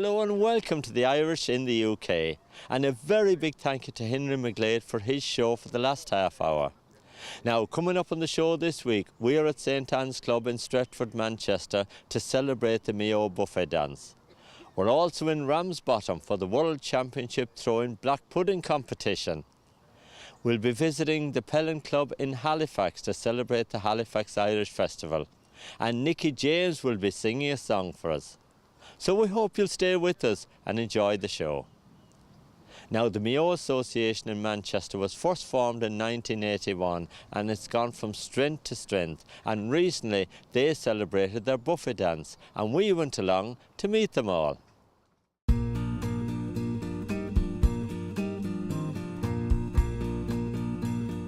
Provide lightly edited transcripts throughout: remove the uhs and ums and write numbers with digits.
Hello and welcome to the Irish in the UK, and a very big thank you to Henry McGlade for his show for the last half hour. Now, coming up on the show this week, we are at St Anne's Club in Stretford, Manchester to celebrate the Mayo Buffet Dance. We're also in Ramsbottom for the World Championship Throwing Black Pudding competition. We'll be visiting the Pelham Club in Halifax to celebrate the Halifax Irish Festival. And Nicky James will be singing a song for us. So we hope you'll stay with us and enjoy the show. Now, the Mayo Association in Manchester was first formed in 1981 and it's gone from strength to strength, and recently they celebrated their buffet dance and we went along to meet them all.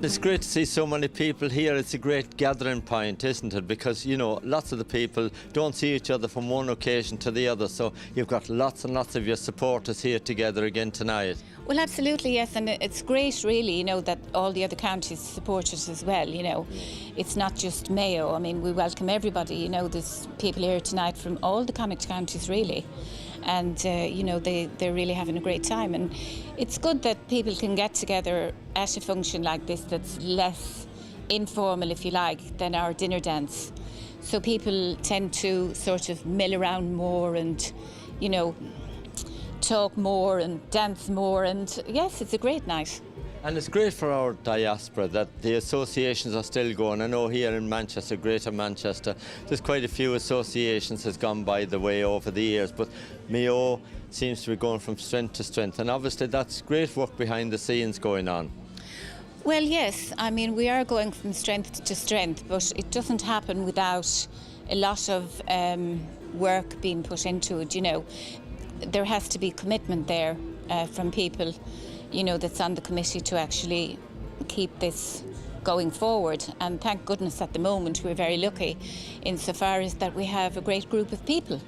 It's great to see so many people here. It's a great gathering point, isn't it? Because, you know, lots of the people don't see each other from one occasion to the other. So you've got lots and lots of your supporters here together again tonight. Well, absolutely, yes. And it's great, really, you know, that all the other counties support us as well, you know. It's not just Mayo. I mean, we welcome everybody. You know, there's people here tonight from all the Connacht counties, really. And, you know, they're really having a great time. And it's good that people can get together at a function like this that's less informal, if you like, than our dinner dance. So people tend to sort of mill around more and, you know, talk more and dance more. And, yes, it's a great night. And it's great for our diaspora that the associations are still going. I know here in Manchester, Greater Manchester, there's quite a few associations has gone by the way over the years, but Mayo seems to be going from strength to strength, and obviously that's great work behind the scenes going on. Well, yes, I mean, we are going from strength to strength, but it doesn't happen without a lot of work being put into it, you know. There has to be commitment there from people, you know, that's on the committee to actually keep this going forward. And thank goodness at the moment we're very lucky insofar as that we have a great group of people.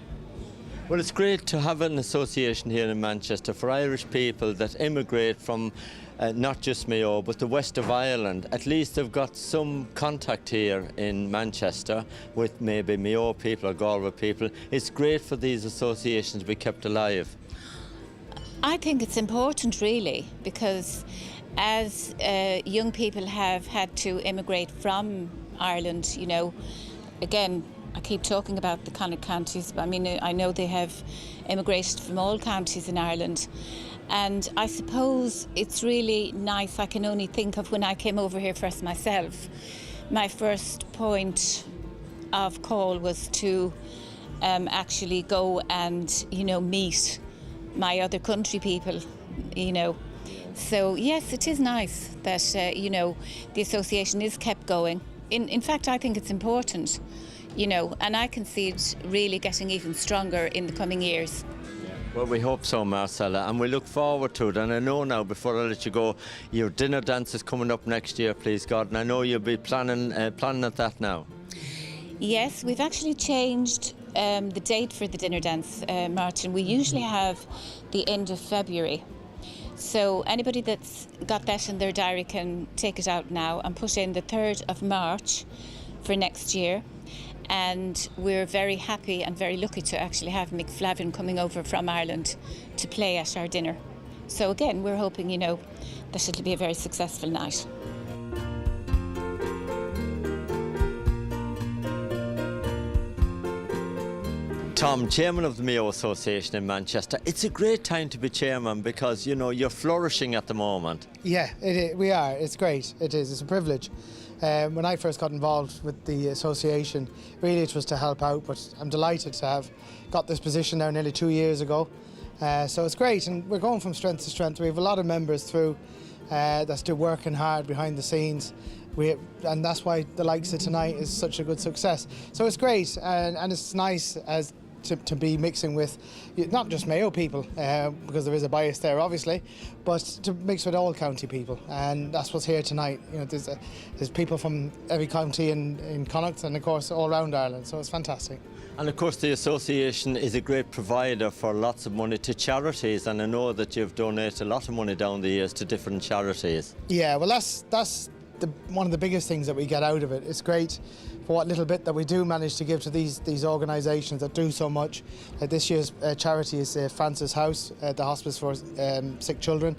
Well, it's great to have an association here in Manchester for Irish people that immigrate from not just Mayo but the west of Ireland. At least they've got some contact here in Manchester with maybe Mayo people or Galway people. It's great for these associations to be kept alive. I think it's important, really, because as young people have had to immigrate from Ireland, you know, again, I keep talking about the Connacht counties, but I mean, I know they have immigrated from all counties in Ireland. And I suppose it's really nice. I can only think of when I came over here first myself. My first point of call was to actually go and, you know, meet my other country people, you know. So yes, it is nice that you know, the association is kept going. In fact, I think it's important, you know, and I can see it really getting even stronger in the coming years. Well, we hope so, Marcella, and we look forward to it. And I know now, before I let you go, your dinner dance is coming up next year, please God, and I know you'll be planning at that now. Yes, we've actually changed the date for the dinner dance, Martin. We usually have the end of February. So anybody that's got that in their diary can take it out now and put in the 3rd of March for next year. And we're very happy and very lucky to actually have Mick Flavin coming over from Ireland to play at our dinner. So again, we're hoping, you know, that it'll be a very successful night. Tom, chairman of the Mayo Association in Manchester, it's a great time to be chairman because, you know, you're flourishing at the moment. Yeah, we are. It's great. It is. It's a privilege. When I first got involved with the association, really it was to help out, but I'm delighted to have got this position now nearly 2 years ago. So it's great, and we're going from strength to strength. We have a lot of members through that's still working hard behind the scenes. And that's why the likes of tonight is such a good success. So it's great, and it's nice as to be mixing with not just Mayo people, because there is a bias there obviously, but to mix with all county people, and that's what's here tonight. You know, there's people from every county in Connacht and of course all around Ireland, so it's fantastic. And of course the association is a great provider for lots of money to charities, and I know that you've donated a lot of money down the years to different charities. Yeah, well that's one of the biggest things that we get out of it. It's great for what little bit that we do manage to give to these organisations that do so much. This year's charity is Francis House, the hospice for sick children.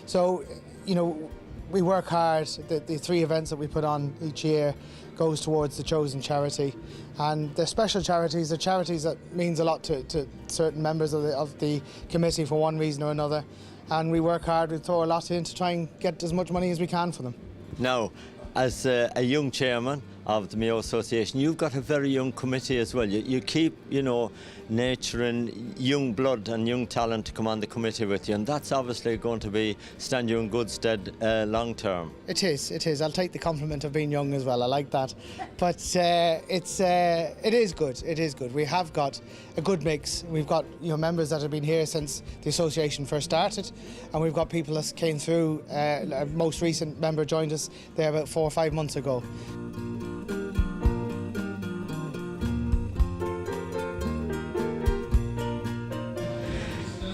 So, you know, we work hard. The 3 events that we put on each year goes towards the chosen charity, and they're special charities. They're charities that means a lot to certain members of the committee for one reason or another, and we work hard. We throw a lot in to try and get as much money as we can for them. Now, as a young chairman of the Mayo Association, you've got a very young committee as well. You keep, you know, nurturing young blood and young talent to come on the committee with you, and that's obviously going to stand you in good stead long term. It is. I'll take the compliment of being young as well. I like that. But it is good. We have got a good mix. We've got, you know, members that have been here since the association first started, and we've got people that came through. Our most recent member joined us there about 4 or 5 months ago.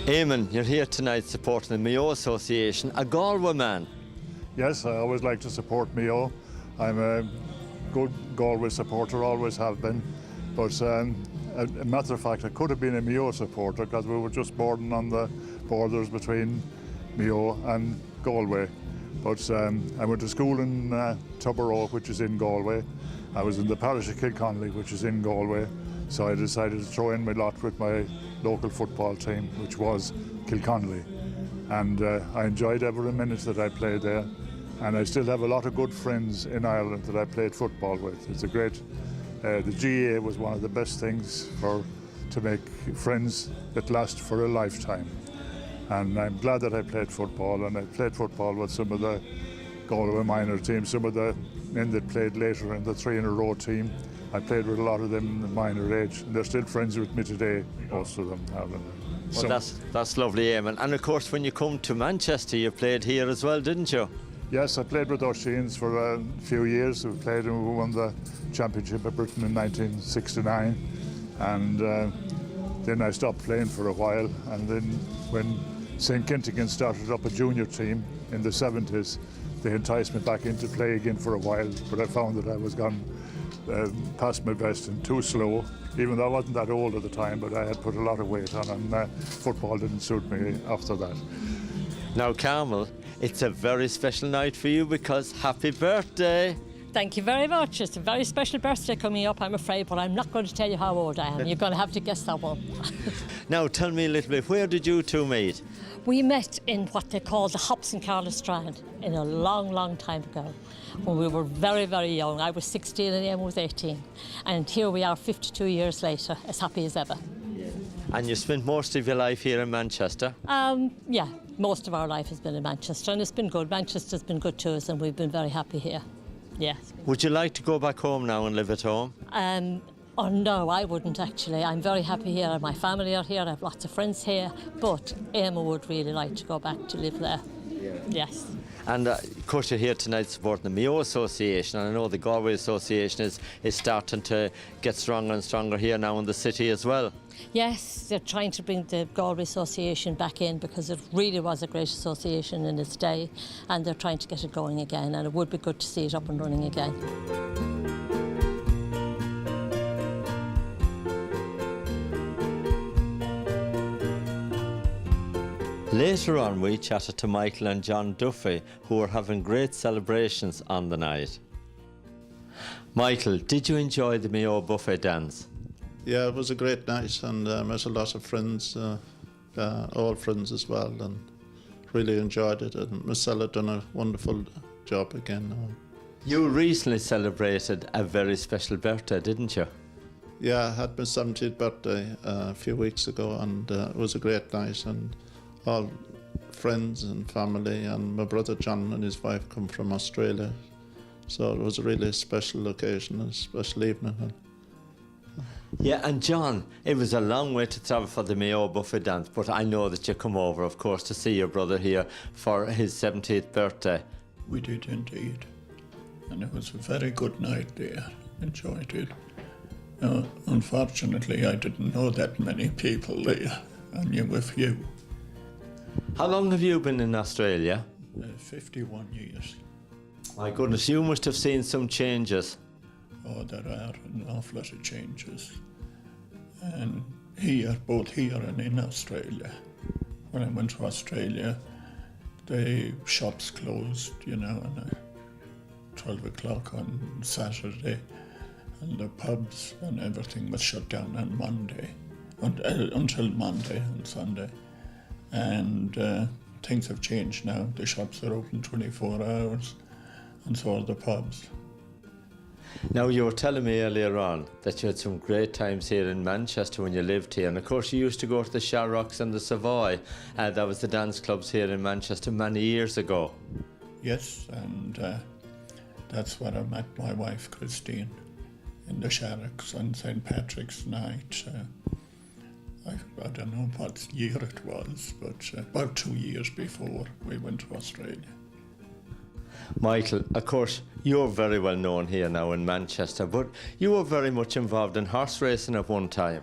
Eamon, you're here tonight supporting the Mayo Association, a Galway man. Yes, I always like to support Mayo. I'm a good Galway supporter, always have been. But a matter of fact, I could have been a Mayo supporter because we were just bordering on the borders between Mayo and Galway. But I went to school in Tubberrow, which is in Galway. I was in the parish of Kilconnelly, which is in Galway. So I decided to throw in my lot with my local football team, which was Kilconnelly. And I enjoyed every minute that I played there. And I still have a lot of good friends in Ireland that I played football with. It's a great, the GA was one of the best things to make friends that last for a lifetime. And I'm glad that I played football, and I played football with some of the Galway minor teams, some of the men that played later in the 3-in-a-row team. I played with a lot of them in the minor age, and they're still friends with me today, most of them. Well, that's lovely, Eamon. And of course, when you come to Manchester, you played here as well, didn't you? Yes, I played with O'Sheens for a few years. We played and we won the Championship of Britain in 1969. And then I stopped playing for a while. And then when St. Kentigin started up a junior team in the 70s, they enticed me back into play again for a while. But I found that I was gone past my best and too slow, even though I wasn't that old at the time, but I had put a lot of weight on, and football didn't suit me after that. Now, Carmel, it's a very special night for you because happy birthday. Thank you very much. It's a very special birthday coming up, I'm afraid, but I'm not going to tell you how old I am. You're going to have to guess that one. Now, tell me a little bit, where did you two meet? We met in what they call the Hops and Carla Strand in a long, long time ago, when we were very, very young. I was 16 and Emma was 18. And here we are 52 years later, as happy as ever. And you spent most of your life here in Manchester? Yeah, most of our life has been in Manchester, and it's been good. Manchester's been good to us, and we've been very happy here. Yeah. Would you like to go back home now and live at home? Oh no, I wouldn't actually. I'm very happy here. My family are here. I have lots of friends here. But Emma would really like to go back to live there. Yeah. Yes. And of course, you're here tonight supporting the Mayo Association, and I know the Galway Association is starting to get stronger and stronger here now in the city as well. Yes, they're trying to bring the Galway Association back in because it really was a great association in its day, and they're trying to get it going again, and it would be good to see it up and running again. Later on, we chatted to Michael and John Duffy, who were having great celebrations on the night. Michael, did you enjoy the Mayo buffet dance? Yeah, it was a great night, and met a lot of friends, all friends as well, and really enjoyed it. And Marcella done a wonderful job again. You recently celebrated a very special birthday, didn't you? Yeah, I had my 70th birthday a few weeks ago, and it was a great night, and all friends and family, and my brother John and his wife come from Australia, so it was a really special occasion, a special evening. Yeah, and John, it was a long way to travel for the Mayo buffet dance, but I know that you come over, of course, to see your brother here for his 70th birthday. We did indeed, and it was a very good night there. Enjoyed it. Unfortunately, I didn't know that many people there. I knew a few. How long have you been in Australia? 51 years. My goodness, you must have seen some changes. Oh, there are an awful lot of changes. And here, both here and in Australia. When I went to Australia, the shops closed, you know, and 12 o'clock on Saturday, and the pubs and everything was shut down on Monday, until Monday and Sunday. And things have changed now. The shops are open 24 hours, and so are the pubs. Now, you were telling me earlier on that you had some great times here in Manchester when you lived here, and of course you used to go to the Shamrocks and the Savoy. That was the dance clubs here in Manchester many years ago. Yes, and that's where I met my wife, Christine, in the Shamrocks on St. Patrick's night. I don't know what year it was, but about 2 years before we went to Australia. Michael, of course, you're very well known here now in Manchester, but you were very much involved in horse racing at one time.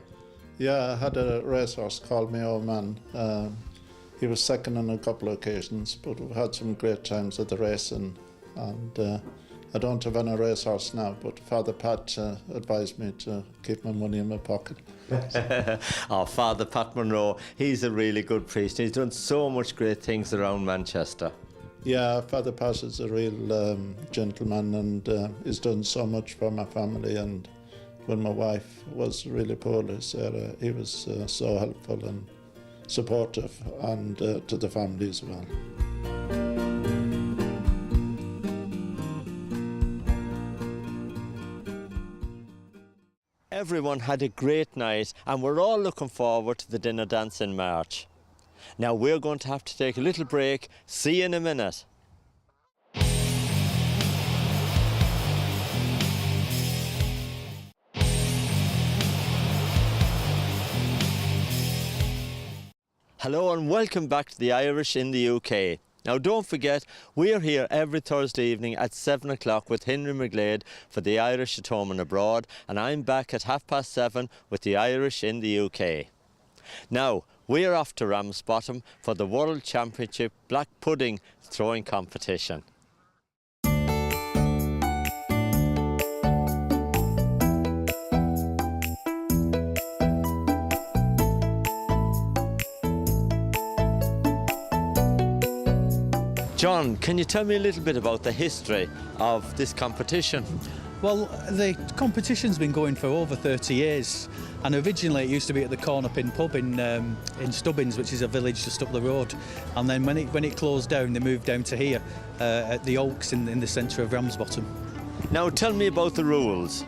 Yeah, I had a racehorse called my old man. He was second on a couple of occasions, but we've had some great times at the racing. And I don't have any racehorse now, but Father Pat advised me to keep my money in my pocket. Oh, Father Pat Monroe, he's a really good priest. He's done so much great things around Manchester. Yeah, Father Pat is a real gentleman, and he's done so much for my family. And when my wife was really poorly, Sarah, he was so helpful and supportive, and to the family as well. Everyone had a great night, and we're all looking forward to the dinner dance in March. Now we're going to have to take a little break. See you in a minute. Hello and welcome back to the Irish in the UK. Now don't forget, we're here every Thursday evening at 7 o'clock with Henry McGlade for the Irish at home and abroad, and I'm back at 7:30 with the Irish in the UK. Now, we're off to Ramsbottom for the World Championship Black Pudding throwing competition. John, can you tell me a little bit about the history of this competition? Well, the competition's been going for over 30 years, and originally it used to be at the Corner Pin pub in Stubbins, which is a village just up the road. And then when it closed down, they moved down to here at the Oaks in the centre of Ramsbottom. Now tell me about the rules.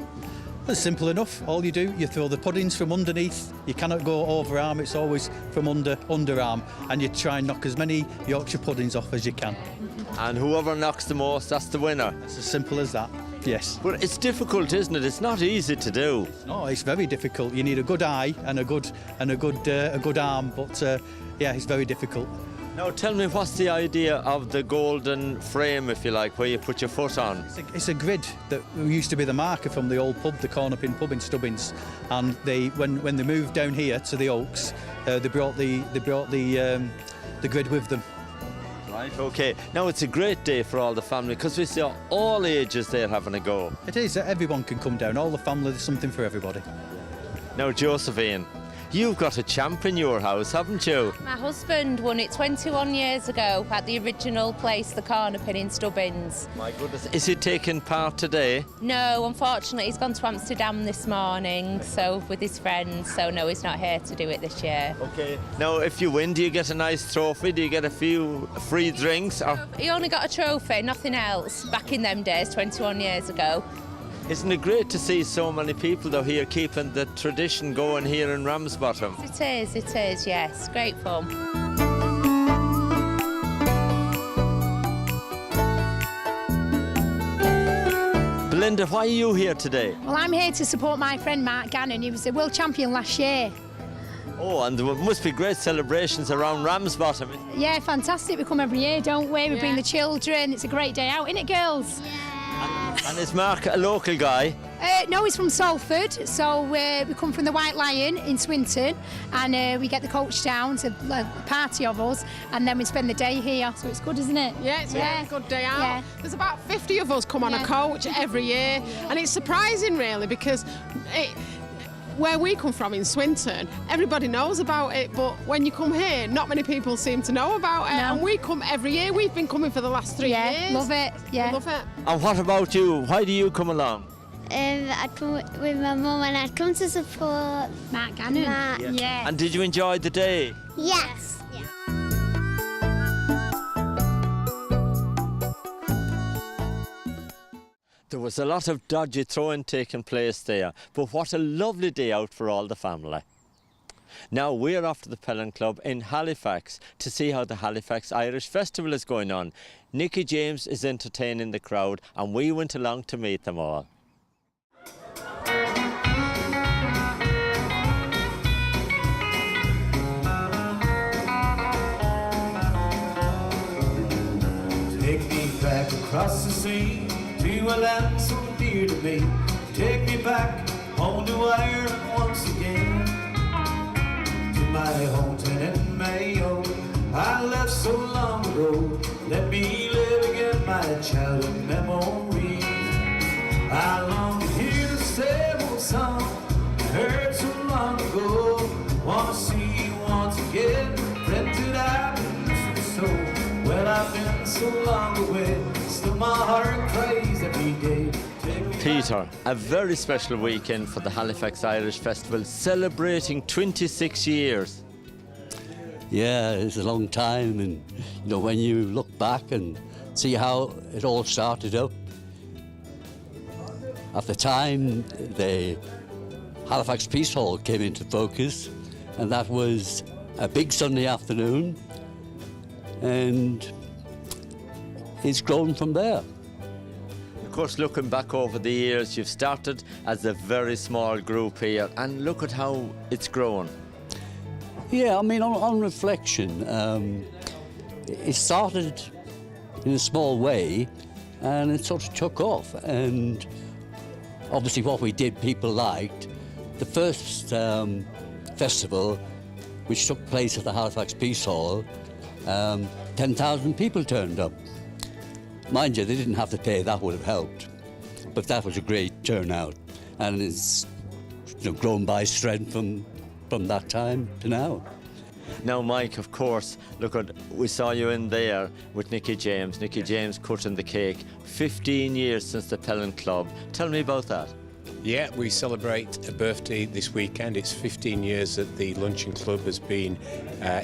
It's simple enough. All you do, you throw the puddings from underneath. You cannot go overarm, it's always from underarm, and you try and knock as many Yorkshire puddings off as you can. And whoever knocks the most, that's the winner. It's as simple as that, yes. But it's difficult, isn't it? It's not easy to do. No, it's very difficult. You need a good eye and a good arm, but yeah, it's very difficult. Now tell me, what's the idea of the golden frame, if you like, where you put your foot on? It's a grid that used to be the marker from the old pub, the Corner Pin pub in Stubbins, and when they moved down here to the Oaks, they brought the grid with them. Right, OK. Now it's a great day for all the family because we see all ages there having a go. It is. Everyone can come down. All the family, there's something for everybody. Now, Josephine, you've got a champ in your house, haven't you? My husband won it 21 years ago at the original place, the Corner Pin in Stubbins. My goodness. Is he taking part today? No, unfortunately, he's gone to Amsterdam this morning, so with his friends, so no, he's not here to do it this year. OK. Now, if you win, do you get a nice trophy? Do you get a few free drinks? Or... He only got a trophy, nothing else, back in them days, 21 years ago. Isn't it great to see so many people though here keeping the tradition going here in Ramsbottom? It is, yes. Great fun. Belinda, why are you here today? Well, I'm here to support my friend Mark Gannon. He was the world champion last year. Oh, and there must be great celebrations around Ramsbottom. Yeah, fantastic. We come every year, don't we? We bring the children. It's a great day out, isn't it, girls? And is Mark a local guy? No, he's from Salford, so we come from the White Lion in Swinton, and we get the coach down to a party of us, and then we spend the day here, so it's good, isn't it? Yeah, it's a really good day out. Yeah. There's about 50 of us come on a coach every year, and it's surprising really because where we come from in Swinton, everybody knows about it, but when you come here, not many people seem to know about it. No. And we come every year. We've been coming for the last 3 years. Love it. Yeah, We love it. And what about you? Why do you come along? I come with my mum and I come to support Matt Gannon. Matt. Yeah. And did you enjoy the day? Yes. There was a lot of dodgy throwing taking place there, but what a lovely day out for all the family. Now we're off to the Pelham Club in Halifax to see how the Halifax Irish Festival is going on. Nicky James is entertaining the crowd and we went along to meet them all. Take me back across the sea to a land so dear to me. Take me back home to Ireland once again. To my hometown in Mayo, I left so long ago. Let me live again my childhood memories. I long to hear the same old song I heard so long ago. Wanna see you once again, printed out in the soul. Well, I've been so long away, still my heart cries every day. Peter, a very special weekend for the Halifax Irish Festival, celebrating 26 years. Yeah, it's a long time, and you know, when you look back and see how it all started up, at the time the Halifax Peace Hall came into focus, and that was a big Sunday afternoon, and it's grown from there. Of course, looking back over the years, you've started as a very small group here, and look at how it's grown. Yeah, I mean, on reflection, it started in a small way, and it sort of took off, and obviously what we did people liked. The first festival, which took place at the Halifax Peace Hall, 10,000 people turned up. Mind you, they didn't have to pay, that would have helped. But that was a great turnout, and it's grown by strength from that time to now. Now, Mike, of course, look at, we saw you in there with Nicky James. Nicky James cutting the cake. 15 years since the Pelham Club. Tell me about that. Yeah, we celebrate a birthday this weekend. It's 15 years that the Luncheon Club has been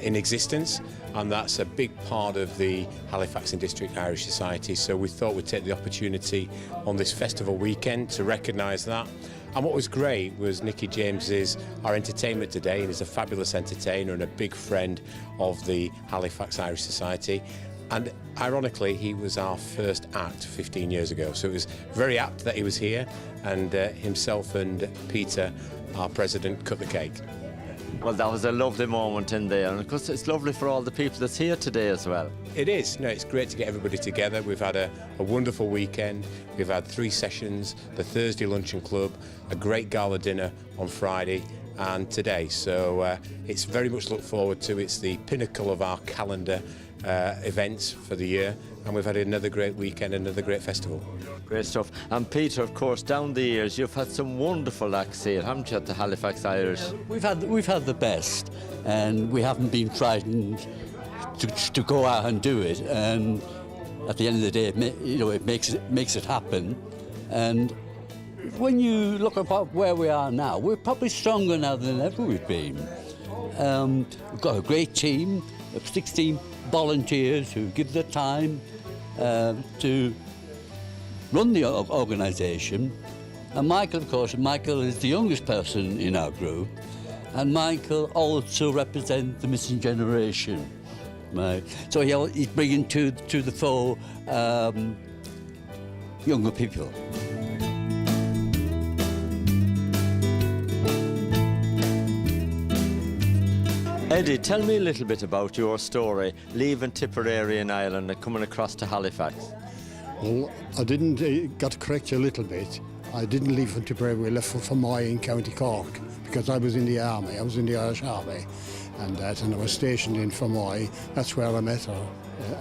in existence, and that's a big part of the Halifax and District Irish Society. So we thought we'd take the opportunity on this festival weekend to recognise that. And what was great was Nicky James is our entertainment today, and he's a fabulous entertainer and a big friend of the Halifax Irish Society. And ironically, he was our first act 15 years ago. So it was very apt that he was here, and himself and Peter, our president, cut the cake. Well, that was a lovely moment in there, and of course it's lovely for all the people that's here today as well. It is. No, it's great to get everybody together. We've had a wonderful weekend. We've had 3 sessions, the Thursday Luncheon Club, a great gala dinner on Friday, and today. So it's very much to look forward to. It's the pinnacle of our calendar events for the year, and we've had another great weekend, another great festival. Great stuff. And Peter, of course, down the years, you've had some wonderful acts here, haven't you, at the Halifax Irish? We've had the best, and we haven't been frightened to go out and do it. And at the end of the day, it makes it happen. And when you look at where we are now, we're probably stronger now than ever we've been. We've got a great team of 16 volunteers who give their time to run the organisation. And Michael, of course, Michael is the youngest person in our group, and Michael also represents the missing generation. Right? So he's bringing to the fore younger people. Eddie, tell me a little bit about your story, leaving Tipperary in Ireland and coming across to Halifax. Well, I didn't, got to correct you a little bit. I didn't leave for Tipperary, we left for Fermoy in County Cork because I was in the army, I was in the Irish Army and I was stationed in Fermoy. That's where I met her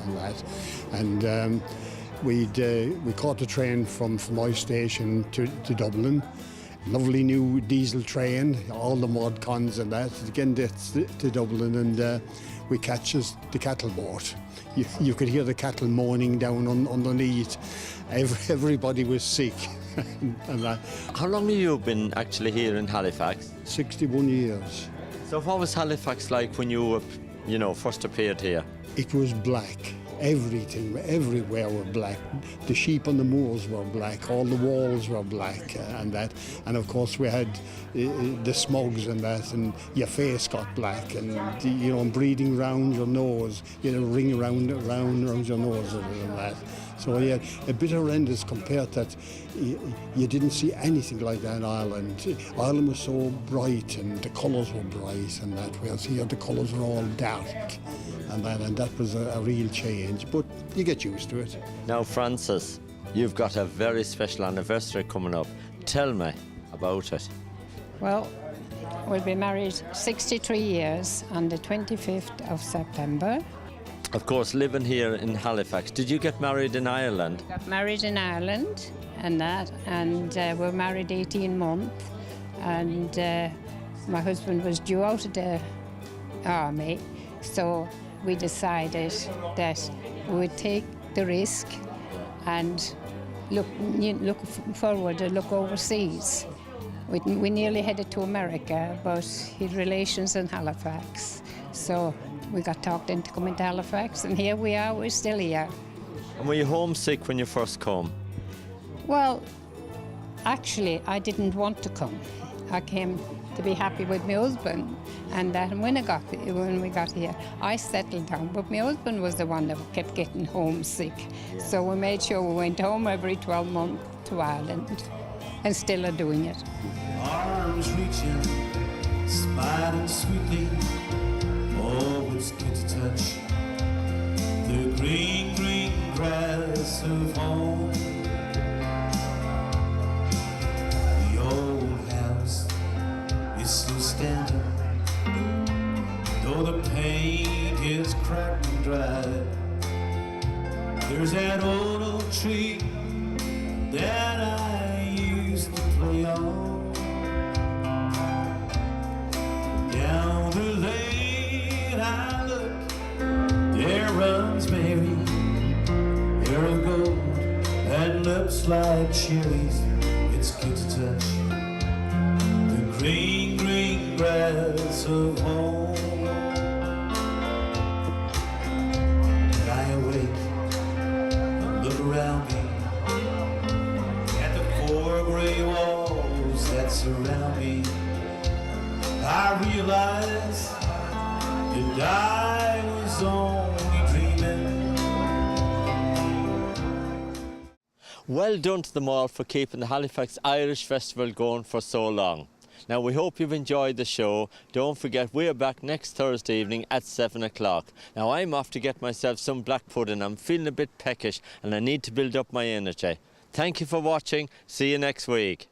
and that. And we caught the train from Fermoy station to Dublin. Lovely new diesel train, all the mod cons and that, again to Dublin, and we catches the cattle boat. You could hear the cattle moaning down underneath. Everybody was sick. And that. How long have you been actually here in Halifax? 61 years. So what was Halifax like when you first appeared here? It was black. Everything, everywhere were black. The sheep on the moors were black, all the walls were black and that. And of course we had the smugs and that, and your face got black, and breathing round your nose, ring around your nose and that. So yeah, a bit horrendous compared that you didn't see anything like that in Ireland. Ireland was so bright and the colours were bright and that, whereas here the colours were all dark. And that was a real change, but you get used to it. Now, Francis, you've got a very special anniversary coming up. Tell me about it. Well, we'll be married 63 years on the 25th of September. Of course, living here in Halifax. Did you get married in Ireland? Got married in Ireland and we're married 18 months. And my husband was due out of the army, so we decided that we would take the risk and look forward and look overseas. We nearly headed to America, but he had relations in Halifax. So we got talked into coming to Halifax, and here we are, we're still here. And were you homesick when you first came? Well, actually, I didn't want to come. I came to be happy with my husband, and when we got here, I settled down. But my husband was the one that kept getting homesick. Yeah. So we made sure we went home every 12 months to Ireland, and still are doing it. Arms reaching, smiling sweetly, always good to touch the green, green grass of home. The old house is still standing, though the paint is cracked and dry. There's that old oak tree that I used to play on. Down the lane I look, there runs Mary, hair of gold and lips like cherries. It's good to touch the green, green grass of home. And I awake and look around me at the four gray walls that surround me. I realize that I was only dreaming. Well done to them all for keeping the Halifax Irish Festival going for so long. Now, we hope you've enjoyed the show. Don't forget, we're back next Thursday evening at 7 o'clock. Now, I'm off to get myself some black pudding. I'm feeling a bit peckish and I need to build up my energy. Thank you for watching. See you next week.